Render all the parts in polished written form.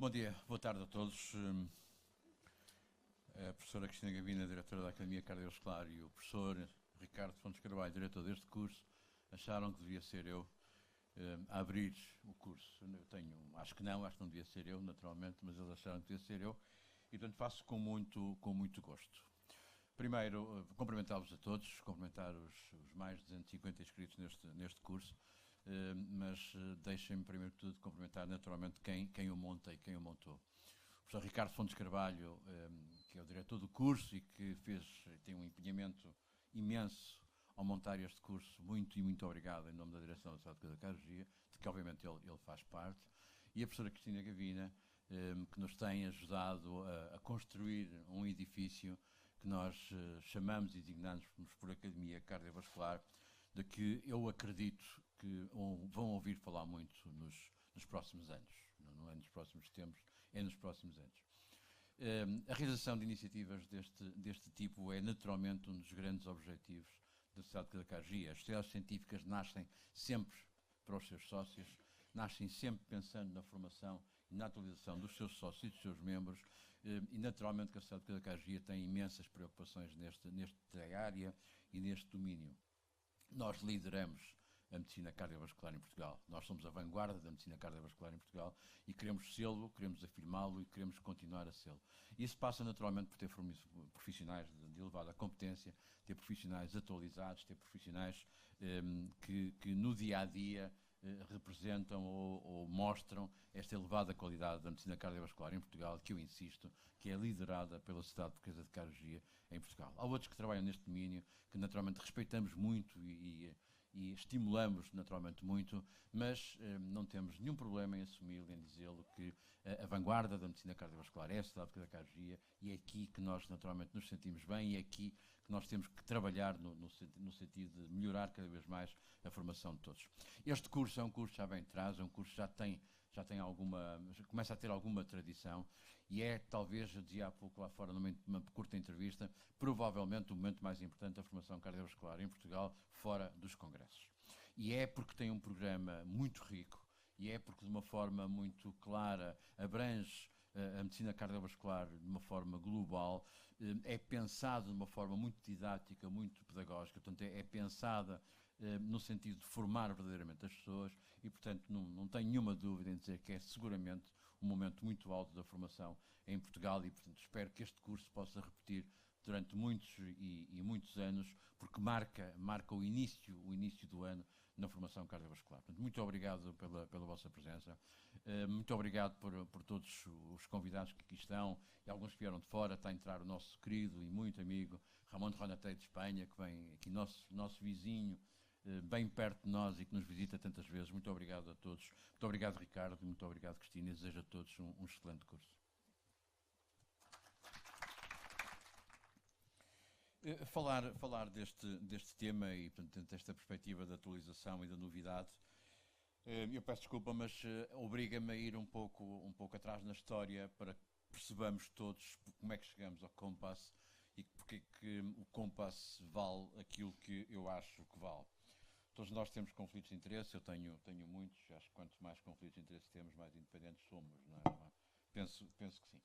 Bom dia, boa tarde a todos. A professora Cristina Gavina, diretora da Academia Cardiovascular, e o professor Ricardo Fontes Carvalho, diretor deste curso, acharam que devia ser eu a abrir o curso. Acho que não devia ser eu, naturalmente, mas eles acharam que devia ser eu, e portanto faço com muito gosto. Primeiro, cumprimentá-vos a todos, cumprimentar os mais de 250 inscritos neste curso, mas deixem-me, primeiro de tudo, cumprimentar naturalmente quem o monta e quem o montou. O professor Ricardo Fontes Carvalho, que é o diretor do curso e que tem um empenhamento imenso ao montar este curso, muito obrigado em nome da direção da Saúde da Cardiologia, de que obviamente ele faz parte, e a professora Cristina Gavina, que nos tem ajudado a construir um edifício que nós chamamos e designamos por Academia Cardiovascular, de que eu acredito que vão ouvir falar muito nos próximos anos. Não é nos próximos tempos, é nos próximos anos. A realização de iniciativas deste tipo é naturalmente um dos grandes objetivos da Sociedade de Cardiologia. As sociedades científicas nascem sempre para os seus sócios, nascem sempre pensando na formação e na atualização dos seus sócios e dos seus membros, e naturalmente que a Sociedade de Cardiologia tem imensas preocupações nesta área e neste domínio. Nós lideramos a medicina cardiovascular em Portugal. Nós somos a vanguarda da medicina cardiovascular em Portugal e queremos sê-lo, queremos afirmá-lo e queremos continuar a sê-lo. Isso passa naturalmente por ter profissionais de elevada competência, ter profissionais atualizados, ter profissionais que no dia-a-dia representam ou mostram esta elevada qualidade da medicina cardiovascular em Portugal, que eu insisto, que é liderada pela Sociedade Portuguesa de Cardiologia em Portugal. Há outros que trabalham neste domínio, que naturalmente respeitamos muito e estimulamos naturalmente muito, mas não temos nenhum problema em assumi-lo, em dizê-lo, que a vanguarda da medicina cardiovascular é a Sociedade Portuguesa de Cardiologia, e é aqui que nós naturalmente nos sentimos bem, e é aqui que nós temos que trabalhar no sentido de melhorar cada vez mais a formação de todos. Este curso é um curso já bem atrás, é um curso que já começa a ter alguma tradição, e é, talvez, eu dizia há pouco lá fora, numa curta entrevista, provavelmente o momento mais importante da formação cardiovascular em Portugal, fora dos congressos. E é porque tem um programa muito rico, e é porque de uma forma muito clara abrange a medicina cardiovascular de uma forma global, é pensado de uma forma muito didática, muito pedagógica, portanto é pensada no sentido de formar verdadeiramente as pessoas, e portanto não tenho nenhuma dúvida em dizer que é seguramente um momento muito alto da formação em Portugal, e portanto espero que este curso possa repetir durante muitos e muitos anos, porque marca o início do ano na formação cardiovascular. Portanto, muito obrigado pela vossa presença, muito obrigado por todos os convidados que aqui estão, e alguns que vieram de fora. Está a entrar o nosso querido e muito amigo Ramon de Ronatei de Espanha, que vem aqui, nosso vizinho, bem perto de nós, e que nos visita tantas vezes. Muito obrigado a todos. Muito obrigado, Ricardo, muito obrigado, Cristina, e desejo a todos um excelente curso. Falar deste tema e, portanto, desta perspectiva da atualização e da novidade, eu peço desculpa, mas obriga-me a ir um pouco atrás na história para que percebamos todos como é que chegamos ao Compass e porque que o Compass vale aquilo que eu acho que vale. Todos nós temos conflitos de interesse, eu tenho muitos, acho que quanto mais conflitos de interesse temos, mais independentes somos, não é? Penso que sim.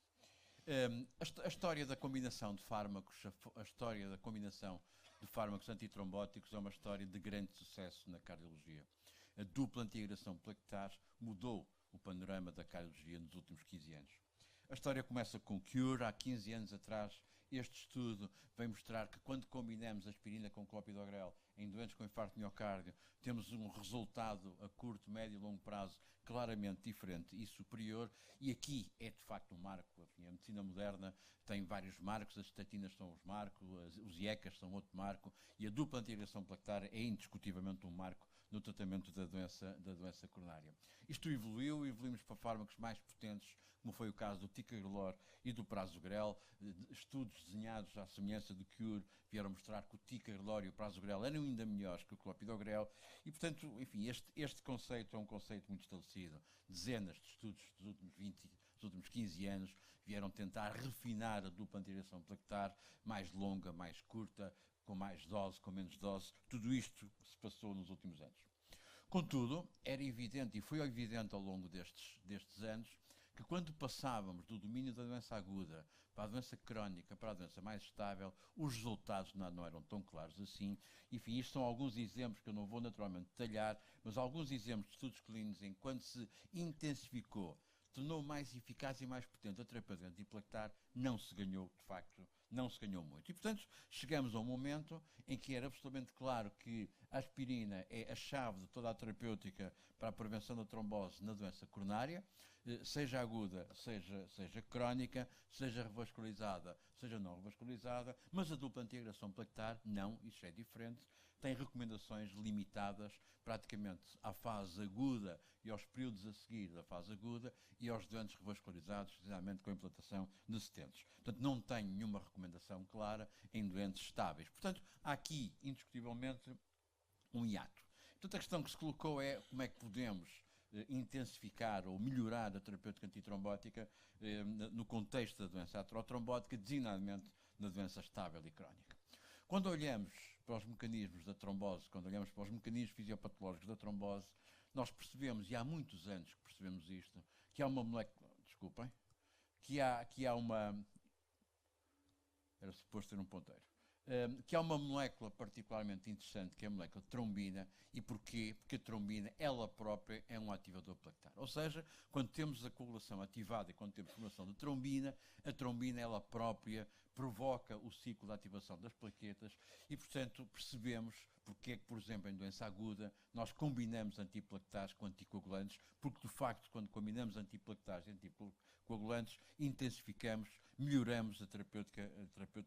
A história da combinação de fármacos, a história da combinação de fármacos antitrombóticos é uma história de grande sucesso na cardiologia. A dupla antiagregação plaquetar mudou o panorama da cardiologia nos últimos 15 anos. A história começa com o Cure. Há 15 anos atrás, este estudo vem mostrar que quando combinamos aspirina com clopidogrel em doentes com infarto de miocárdio, temos um resultado a curto, médio e longo prazo claramente diferente e superior, e aqui é de facto um marco. Enfim, a medicina moderna tem vários marcos, as estatinas são os marcos, os IECAs são outro marco, e a dupla antiagregação plaquetar é indiscutivelmente um marco no tratamento da doença coronária. Isto evoluímos para fármacos mais potentes, como foi o caso do ticagrelor e do prasugrel. Estudos desenhados à semelhança do Cure vieram mostrar que o ticagrelor e o prasugrel eram ainda melhores que o clopidogrel, e portanto, enfim, este conceito é um conceito muito estabelecido. Dezenas de estudos dos últimos 15 anos vieram tentar refinar a dupla antiagregação plaquetar, mais longa, mais curta, com mais dose, com menos dose. Tudo isto se passou nos últimos anos. Contudo, era evidente, e foi evidente ao longo destes anos, que quando passávamos do domínio da doença aguda para a doença crónica, para a doença mais estável, os resultados não eram tão claros assim. Enfim, isto são alguns exemplos que eu não vou naturalmente detalhar, mas alguns exemplos de estudos clínicos em que quando se intensificou, tornou mais eficaz e mais potente a terapia antiplaquetar, não se ganhou, de facto, não se ganhou muito. E, portanto, chegamos a um momento em que era absolutamente claro que a aspirina é a chave de toda a terapêutica para a prevenção da trombose na doença coronária, seja aguda, seja crónica, seja revascularizada, seja não revascularizada, mas a dupla antiagregação plaquetar, não, isso é diferente, tem recomendações limitadas praticamente à fase aguda e aos períodos a seguir da fase aguda e aos doentes revascularizados, precisamente com a implantação de stents. Portanto, não tem nenhuma recomendação clara em doentes estáveis. Portanto, há aqui, indiscutivelmente, um hiato. Portanto, a questão que se colocou é como é que podemos intensificar ou melhorar a terapêutica antitrombótica no contexto da doença aterotrombótica, designadamente na doença estável e crónica. Quando olhamos para os mecanismos da trombose, quando olhamos para os mecanismos fisiopatológicos da trombose, nós percebemos, e há muitos anos que percebemos isto, que há uma molécula, desculpem, que há uma, era suposto ter um ponteiro, que há uma molécula particularmente interessante, que é a molécula de trombina. E porquê? Porque a trombina, ela própria, é um ativador plaquetar. Ou seja, quando temos a coagulação ativada e quando temos formação de trombina, a trombina, ela própria, provoca o ciclo de ativação das plaquetas e, portanto, percebemos porque é que, por exemplo, em doença aguda, nós combinamos antiplaquetares com anticoagulantes, porque, de facto, quando combinamos antiplaquetares e anticoagulantes, intensificamos, melhoramos a terapêutica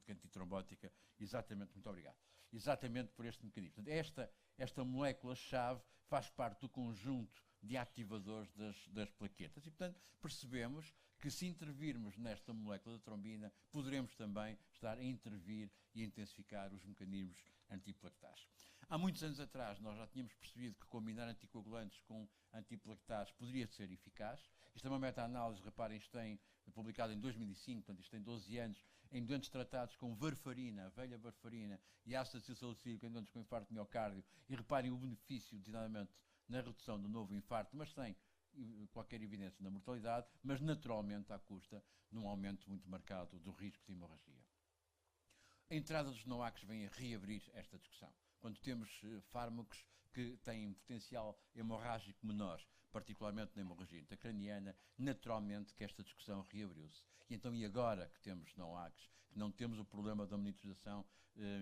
antitrombótica, exatamente, muito obrigado, exatamente por este mecanismo. Esta molécula-chave faz parte do conjunto de ativadores das plaquetas e, portanto, percebemos que se intervirmos nesta molécula de trombina, poderemos também estar a intervir e a intensificar os mecanismos antiplaquetares. Há muitos anos atrás nós já tínhamos percebido que combinar anticoagulantes com antiplaquetares poderia ser eficaz. Isto é uma meta-análise, reparem, isto tem publicado em 2005, portanto isto tem 12 anos, em doentes tratados com varfarina, a velha varfarina e ácido acetilsalicílico em doentes com infarto de miocárdio, e reparem o benefício, designadamente, na redução do novo infarto, mas sem qualquer evidência na mortalidade, mas naturalmente à custa de um aumento muito marcado do risco de hemorragia. A entrada dos NOACs vem a reabrir esta discussão. Quando temos fármacos que têm potencial hemorrágico menor, particularmente na hemorragia intracraniana, naturalmente que esta discussão reabriu-se. E então, e agora que temos NOACs, que não temos o problema da monitorização,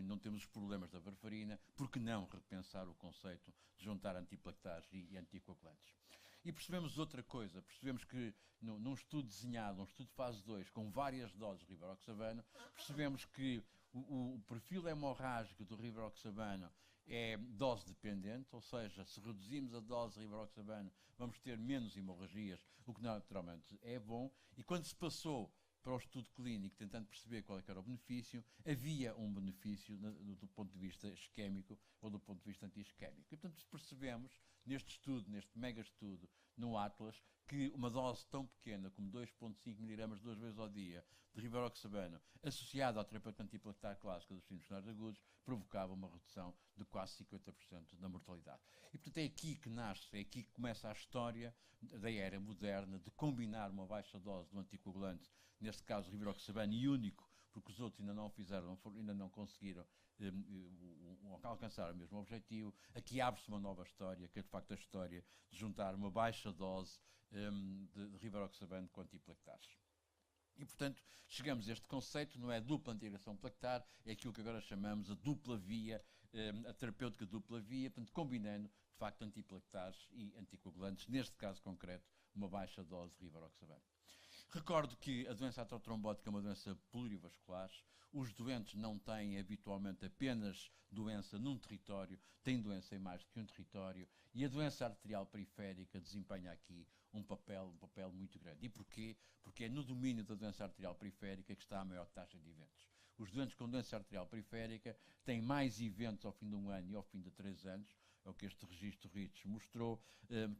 não temos os problemas da varfarina, por que não repensar o conceito de juntar antiplaquetares e anticoagulantes? E percebemos outra coisa, percebemos que num estudo desenhado, um estudo de fase 2, com várias doses de rivaroxabano, percebemos que o perfil hemorrágico do rivaroxabano é dose dependente, ou seja, se reduzimos a dose de rivaroxabano, vamos ter menos hemorragias, o que naturalmente é bom. E quando se passou para o estudo clínico, tentando perceber qual é que era o benefício, havia um benefício do ponto de vista isquémico ou do ponto de vista anti-isquémico. E, portanto, percebemos neste estudo, neste mega estudo no Atlas, que uma dose tão pequena como 2,5 mg 2 vezes ao dia de rivaroxabano, associada à terapêutica antiplaquetar clássica dos síndromes renais agudos, provocava uma redução de quase 50% da mortalidade. E, portanto, é aqui que nasce, é aqui que começa a história da era moderna de combinar uma baixa dose do anticoagulante, neste caso rivaroxabano, e único, porque os outros ainda não o fizeram, ainda não conseguiram alcançar o mesmo objetivo. Aqui abre-se uma nova história, que é de facto a história de juntar uma baixa dose de rivaroxabano com antiplaquetares. E, portanto, chegamos a este conceito, não é dupla antiagregação plaquetar, é aquilo que agora chamamos a dupla via, a terapêutica dupla via, portanto, combinando, de facto, antiplaquetares e anticoagulantes, neste caso concreto, uma baixa dose de rivaroxabano. Recordo que a doença aterotrombótica é uma doença plurivascular. Os doentes não têm habitualmente apenas doença num território, têm doença em mais do que um território, e a doença arterial periférica desempenha aqui um papel muito grande. E porquê? Porque é no domínio da doença arterial periférica que está a maior taxa de eventos. Os doentes com doença arterial periférica têm mais eventos ao fim de 1 ano e ao fim de 3 anos, é o que este registro RITS mostrou,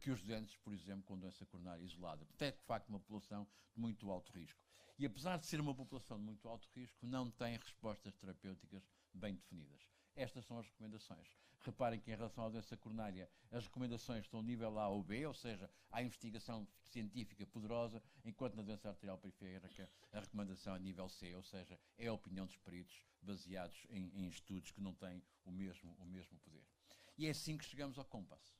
que os doentes, por exemplo, com doença coronária isolada. Portanto, é de facto uma população de muito alto risco. E apesar de ser uma população de muito alto risco, não tem respostas terapêuticas bem definidas. estas são as recomendações. Reparem que em relação à doença coronária, as recomendações estão nível A ou B, ou seja, há investigação científica poderosa, enquanto na doença arterial periférica a recomendação é nível C, ou seja, é a opinião dos peritos baseados em estudos que não têm o mesmo poder. E é assim que chegamos ao Compass.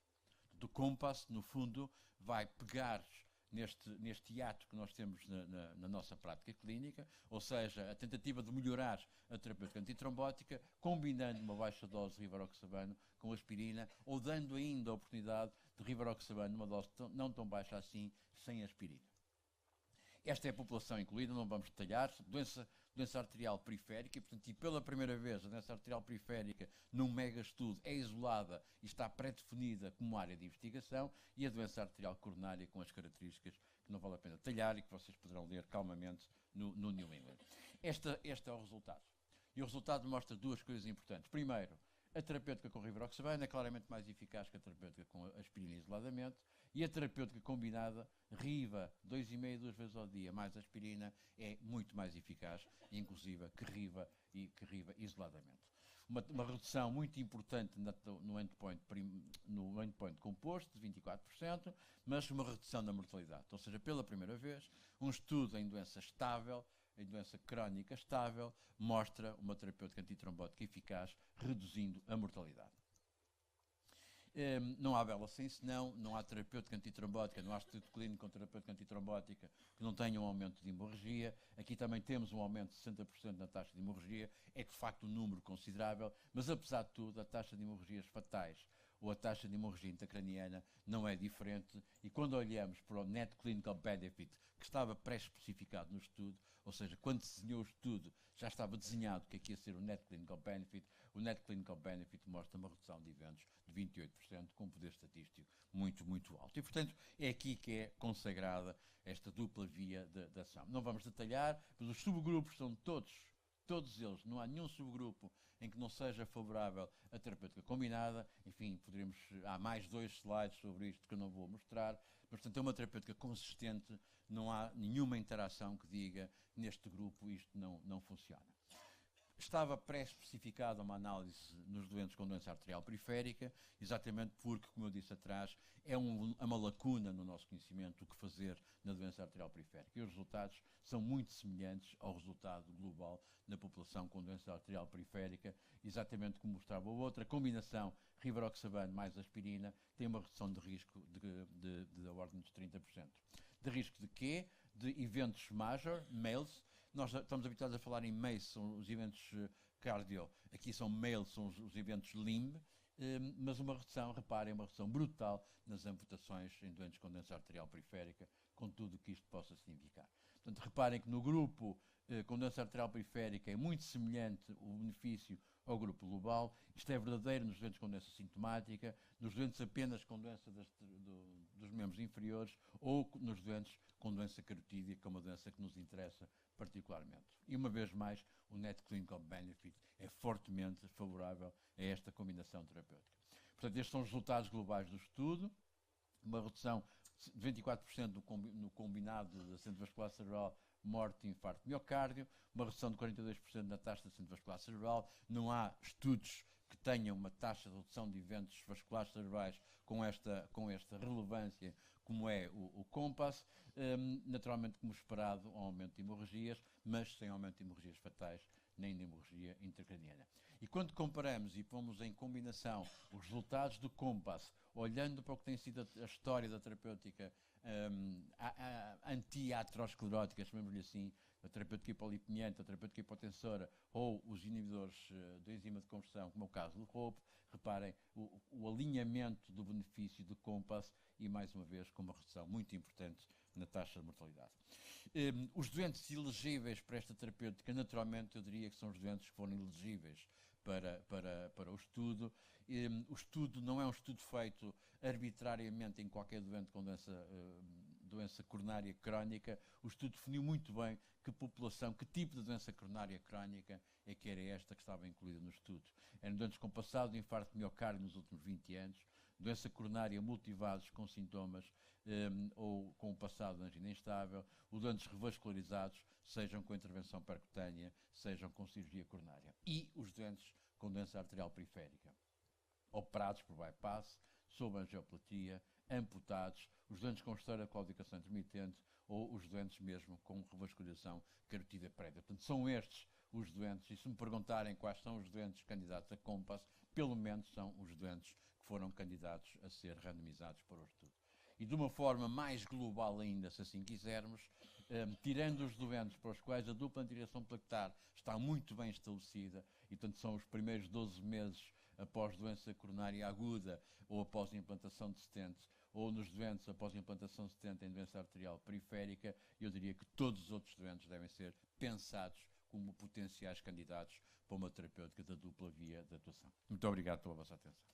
Do Compass, no fundo, vai pegar neste hiato que nós temos na nossa prática clínica, ou seja, a tentativa de melhorar a terapêutica antitrombótica, combinando uma baixa dose de rivaroxabano com aspirina, ou dando ainda a oportunidade de rivaroxabano numa dose não tão baixa assim, sem aspirina. Esta é a população incluída, não vamos detalhar, doença arterial periférica, e, portanto, e pela primeira vez a doença arterial periférica num mega estudo é isolada e está pré-definida como área de investigação, e a doença arterial coronária com as características que não vale a pena detalhar e que vocês poderão ler calmamente no New England. Este é o resultado. E o resultado mostra duas coisas importantes. Primeiro, a terapêutica com rivaroxabano é claramente mais eficaz que a terapêutica com aspirina isoladamente, e a terapêutica combinada, riva, 2,5 duas vezes ao dia, mais aspirina, é muito mais eficaz, inclusive que riva isoladamente. Uma redução muito importante no endpoint composto, de 24%, mas uma redução na mortalidade. Ou seja, pela primeira vez, um estudo em doença estável, em doença crónica estável, mostra uma terapêutica antitrombótica eficaz, reduzindo a mortalidade. Não há bela sem senão, não há terapêutica antitrombótica, não há estudo clínico com terapêutica antitrombótica que não tenha um aumento de hemorragia. Aqui também temos um aumento de 60% na taxa de hemorragia, é de facto um número considerável, mas apesar de tudo, a taxa de hemorragias fatais ou a taxa de hemorragia intracraniana não é diferente, e quando olhamos para o Net Clinical Benefit, que estava pré-especificado no estudo, ou seja, quando se desenhou o estudo, já estava desenhado que aqui ia ser o Net Clinical Benefit, o Net Clinical Benefit mostra uma redução de eventos de 28%, com um poder estatístico muito alto. E, portanto, é aqui que é consagrada esta dupla via de ação. Não vamos detalhar, mas os subgrupos são todos eles, não há nenhum subgrupo em que não seja favorável a terapêutica combinada. Enfim, há mais 2 slides sobre isto que eu não vou mostrar, mas, portanto, é uma terapêutica consistente, não há nenhuma interação que diga neste grupo isto não funciona. Estava pré-especificada uma análise nos doentes com doença arterial periférica, exatamente porque, como eu disse atrás, é uma lacuna no nosso conhecimento o que fazer na doença arterial periférica. E os resultados são muito semelhantes ao resultado global na população com doença arterial periférica, exatamente como mostrava o outro. A combinação rivaroxabano mais aspirina tem uma redução de risco da ordem dos 30%. De risco de quê? De eventos major, MALES. Nós estamos habituados a falar em MACE, são os eventos cardio, aqui são MALE, são os eventos LIMB, mas reparem, uma redução brutal nas amputações em doentes com doença arterial periférica, com tudo o que isto possa significar. Portanto, reparem que no grupo com doença arterial periférica é muito semelhante o benefício ao grupo global. Isto é verdadeiro nos doentes com doença sintomática, nos doentes apenas com doença dos membros inferiores ou nos doentes com doença carotídea, que é uma doença que nos interessa particularmente. E uma vez mais, o Net Clinical Benefit é fortemente favorável a esta combinação terapêutica. Portanto, estes são os resultados globais do estudo, uma redução de 24% no combinado de acidente vascular cerebral, morte e infarto de miocárdio, uma redução de 42% na taxa de acidente vascular cerebral. Não há estudos que tenham uma taxa de redução de eventos vasculares cerebrais com esta relevância como é o Compass. Naturalmente, como esperado, um aumento de hemorragias, mas sem aumento de hemorragias fatais nem de hemorragia intracraniana. E quando comparamos e pomos em combinação os resultados do Compass, olhando para o que tem sido a história da terapêutica anti-aterosclerótica, chamemos-lhe assim, a terapêutica hipolipemiante, a terapêutica hipotensora ou os inibidores da enzima de conversão, como é o caso do ROP, reparem o alinhamento do benefício do Compass e, mais uma vez, com uma redução muito importante na taxa de mortalidade. Os doentes elegíveis para esta terapêutica, naturalmente, eu diria que são os doentes que foram elegíveis para o estudo. O estudo não é um estudo feito arbitrariamente em qualquer doente com doença coronária crónica. O estudo definiu muito bem que tipo de doença coronária crónica é que era esta que estava incluída no estudo. Eram doentes com passado de infarto de miocárdio nos últimos 20 anos, doença coronária multivasos com sintomas ou com o passado de angina instável, os doentes revascularizados, sejam com intervenção percutânea, sejam com cirurgia coronária. E os doentes com doença arterial periférica, operados por bypass, sob angioplatia, amputados, os doentes com esteira claudicação intermitente ou os doentes mesmo com revascularização carotídea prévia. Portanto, são estes os doentes, e se me perguntarem quais são os doentes candidatos a COMPASS, pelo menos são os doentes que foram candidatos a ser randomizados para o estudo. E de uma forma mais global ainda, se assim quisermos, tirando os doentes para os quais a dupla antireação plaquetar está muito bem estabelecida, e portanto são os primeiros 12 meses após doença coronária aguda ou após a implantação de stents, ou nos doentes após a implantação de stent em doença arterial periférica, eu diria que todos os outros doentes devem ser pensados como potenciais candidatos para uma terapêutica da dupla via de atuação. Muito obrigado pela vossa atenção.